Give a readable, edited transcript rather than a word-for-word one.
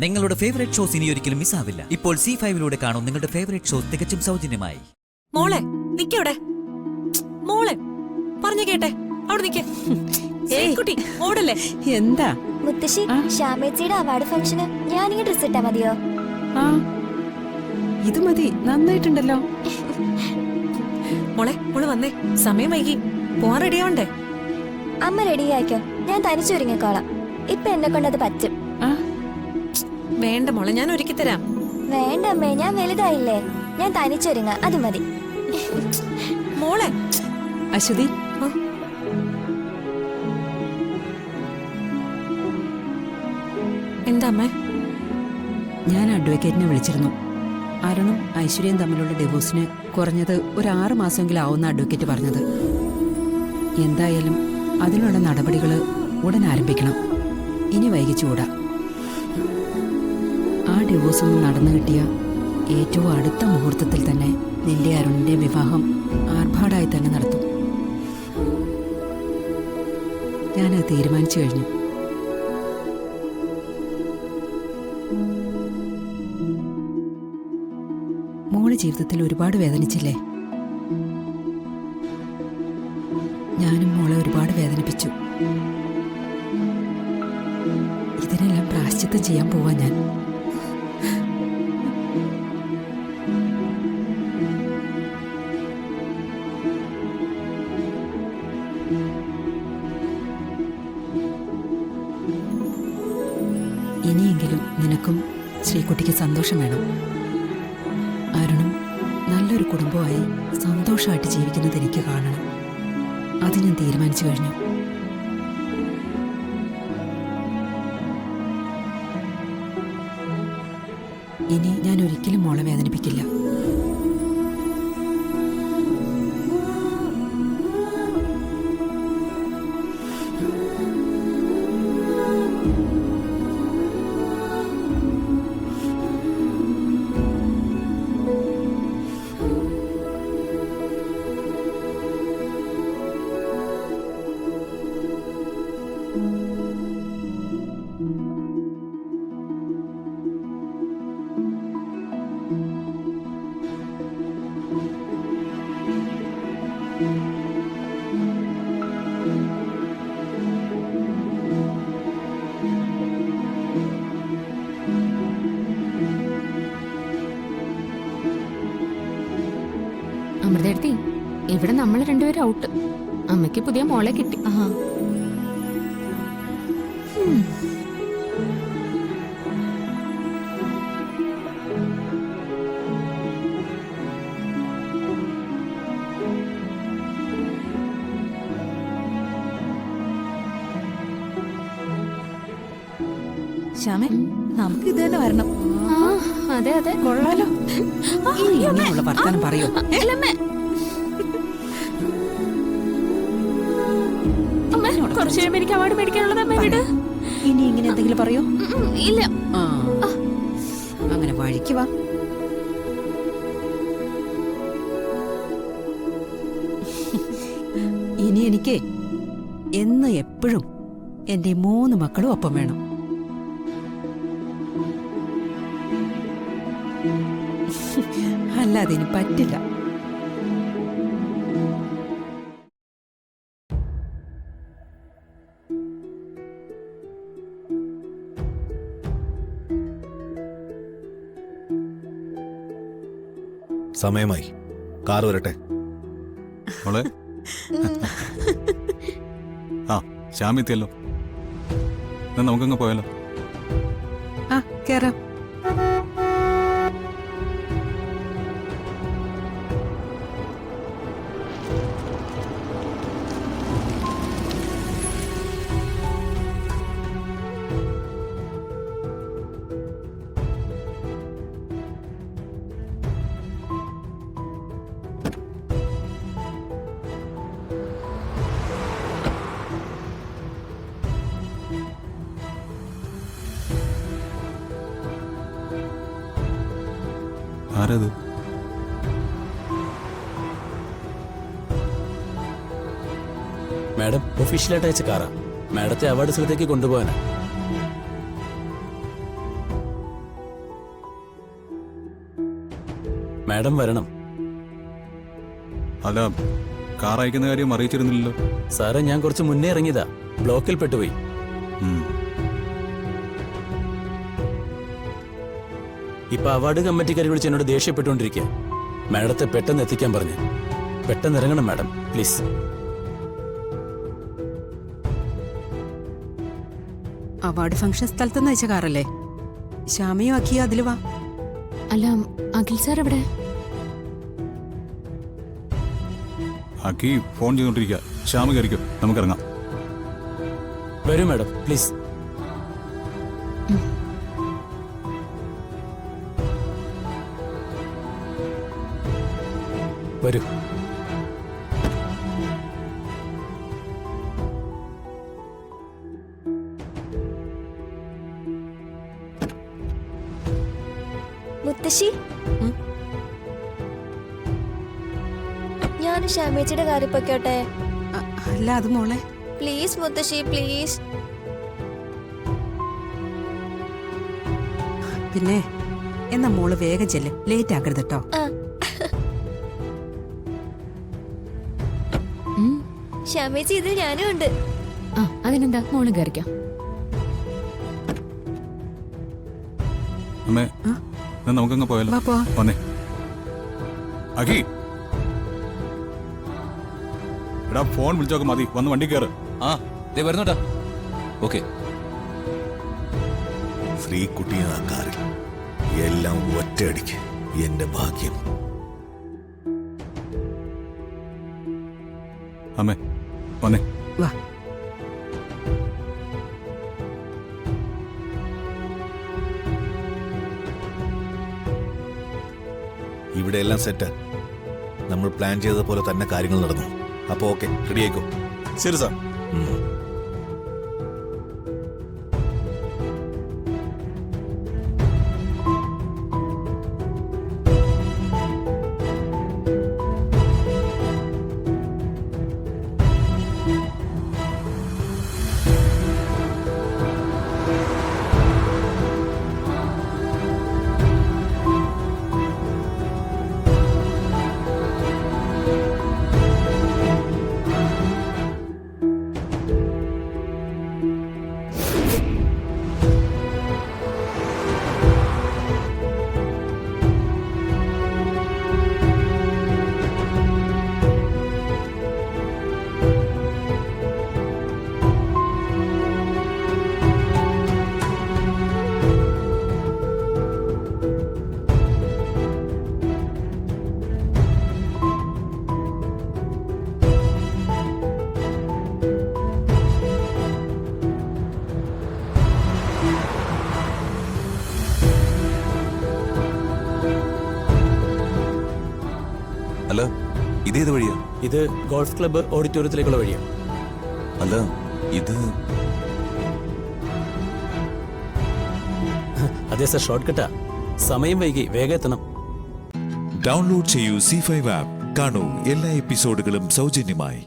നിങ്ങളുടെ favourite shows ഇനി ഒരിക്കലും മിസ്സാവില്ല. ഇപ്പോൾ C5 കാണും നിങ്ങളുടെ ഫേവറേറ്റ് ഷോസ് തികച്ചും സൗജന്യമായി. മോളെ നിക്കവിടെ. മോളെ പറഞ്ഞു കേട്ടെ, അവിടെ നിക്കേ. കുട്ടി ഓടല്ലേ. എന്താ മുത്തശ്ശി, ശ്യാമേച്ചിയുടെ അവാർഡ് ഫംഗ്ഷന് ഞാനീ ഡ്രസ് ഇട്ടാ മതിയോ? ആ ഇത് മതി, നന്നായിട്ടുണ്ടല്ലോ. മോളെ മോള് വന്നേ, സമയം വൈകി, പോവാൻ റെഡിയാവണ്ടേ? അമ്മ റെഡി ആയിക്കോ, ഞാൻ തനിച്ചൊരുങ്ങിക്കോളാം. ഇപ്പൊ എന്നെ കൊണ്ടത് പറ്റും. വേണ്ട മോളെ, ഞാൻ ഒരുക്കി തരാം. വേണ്ട അമ്മേ, ഞാൻ വലുതായില്ലേ, ഞാൻ തനിച്ചൊരുങ്ങ, അത് മതി. മോളെ. അശ്വതി, എന്താ അമ്മേ? ഞാൻ അഡ്വക്കേറ്റിനെ വിളിച്ചിരുന്നു. അരുണും ഐശ്വര്യയും തമ്മിലുള്ള ഡിവോഴ്സിന് കുറഞ്ഞത് ഒരു 6 മാസമെങ്കിലും ആവുന്ന അഡ്വക്കേറ്റ് പറഞ്ഞത്. എന്തായാലും അതിനുള്ള നടപടികൾ ഉടൻ ആരംഭിക്കണം, ഇനി വൈകിച്ചുകൂടാ. ആ ഡിവോഴ്സ് ഒന്ന് നടന്നു കിട്ടിയ ഏറ്റവും അടുത്ത മുഹൂർത്തത്തിൽ തന്നെ നിന്റെ അരുണിന്റെ വിവാഹം ആർഭാടായി തന്നെ നടത്തും. ഞാനത് തീരുമാനിച്ചു കഴിഞ്ഞു. മോള് ജീവിതത്തിൽ ഒരുപാട് വേദനിച്ചില്ലേ? ഞാനും മോളെ ഒരുപാട് വേദനിപ്പിച്ചു. ഇതിനെല്ലാം പ്രായശ്ചിത്തം ചെയ്യാൻ പോവാ ഞാൻ. ഇനിയെങ്കിലും നിനക്കും ശ്രീകുട്ടിക്ക് സന്തോഷം വേണം. അരുണും നല്ലൊരു കുടുംബമായി സന്തോഷമായിട്ട് ജീവിക്കുന്നത് എനിക്ക് കാണണം. അത് ഞാൻ തീരുമാനിച്ചു കഴിഞ്ഞു. ഇനി ഞാൻ ഒരിക്കലും മോളെ വേദനിപ്പിക്കില്ല. അമൃതേടത്തി, ഇവിടെ നമ്മൾ രണ്ടുപേരും ഔട്ട്. അമ്മയ്ക്ക് പുതിയ മോളെ കിട്ടി. ശ്യാമേ, നമുക്ക് ഇത് തന്നെ വരണം. അതെ അതെ, കൊള്ളാലോ. ഇനിയുള്ള വർത്താനം പറയൂ. കുറച്ചു കഴിയുമ്പോൾ എനിക്ക് അവാർഡ് മേടിക്കാനുള്ളത് അമ്മ വിട്. ഇനി ഇങ്ങനെ എന്തെങ്കിലും പറയോ? ഇല്ല. അങ്ങനെ വഴിക്ക് വാ. ഇനി എനിക്ക് എന്ന് എപ്പോഴും എന്റെ 3 മക്കളും ഒപ്പം വേണം. അല്ലാതെ ഇനി പറ്റില്ല. സമയമായി, കാർ വരട്ടെ. മോളെ, ആ ശ്യാമെത്തിയല്ലോ. നമുക്കങ്ങ് പോയാലോ? ആ കേറാം. ആരത്? മാഡം ഒഫീഷ്യലായിട്ട് അയച്ച കാറാ. മാഡത്തെ അവാർഡ് സ്ഥലത്തേക്ക് കൊണ്ടുപോകാനാ. മാഡം വരണം. അല്ല, കാർ അയക്കുന്ന കാര്യം അറിയിച്ചിരുന്നില്ലല്ലോ. സാറേ, ഞാൻ കുറച്ച് മുന്നേ ഇറങ്ങിയതാ, ബ്ലോക്കിൽ പെട്ടുപോയി. ഉം. ഇപ്പൊ അവാർഡ് കമ്മിറ്റിക്കാരെ വിളിച്ച് എന്നോട് ദേഷ്യപ്പെട്ടുകൊണ്ടിരിക്കുക. മാഡത്തെ പെട്ടെന്ന് എത്തിക്കാൻ പറഞ്ഞു. പെട്ടെന്ന് ഇറങ്ങണം മാഡം, പ്ലീസ്. അവാർഡ് ഫംഗ്ഷൻ സ്ഥലത്തുനിന്ന് അയച്ച കാറല്ലേ? ശ്യാമയും അക്കിയോ അതിൽ വാ. അല്ല, അഖിൽ സാർ എവിടെ? ആക്കി ഫോൺ ചെയ്തോണ്ടിരിക്കുക. ശ്യാമ കയറിക്കോ, നമുക്കിറങ്ങാം. വരൂ മാഡം, പ്ലീസ്. വരൂ. മുത്തശ്ശി, ഞാൻ ശ്യാമേച്ചിയുടെ കാര്യം പൊയ്ക്കോട്ടെ? അല്ല, അത് മോളെ. പ്ലീസ് മുത്തശ്ശി, പ്ലീസ്. പിന്നെ എന്നാ മോള് വേഗം ചെല്ല്, ലേറ്റ് ആക്കരുത് കേട്ടോ. ശ്യാമേച്ചി, ഇതിൽ ഞാനും ഉണ്ട്. ആ, അതിനെന്താ, മോള് കയറിക്കാം. അമ്മേ, എന്നാ നമുക്കങ്ങ് പോയാലോ? വാ, പോവാം. വന്നേ. അഖി, എടാ ഫോൺ വിളിച്ചോക്കെ മതി, വന്ന് വണ്ടി കയറ്. ആ, ദേ വരുന്നുട്ടാ. ഓക്കെ. ശ്രീകുട്ടിയും ആ കാറിൽ, എല്ലാം ഒറ്റയടിക്ക്. എന്റെ ഭാഗ്യം. അമ്മേ, വന്നേ. വാ. ഇവിടെ എല്ലാം സെറ്റ്. നമ്മൾ പ്ലാൻ ചെയ്ത പോലെ തന്നെ കാര്യങ്ങൾ നടന്നു. അപ്പൊ ഓക്കെ, റെഡി ആയിക്കോ. ശരി സാർ. അല്ല, ഇതേത് വഴിയാ? ഇത് ഗോൾഫ് ക്ലബ്ബ് ഓഡിറ്റോറിയത്തിലേക്കുള്ള വഴിയാണ്. അല്ല, ഇത് അതെ സർ, ഷോർട്ട് കട്ടാ. സമയം വൈകി, വേഗം എത്തണം. ഡൗൺലോഡ് ചെയ്യൂ C5 ആപ്പ്. കാണൂ എല്ലാ എപ്പിസോഡുകളും സൗജന്യമായി.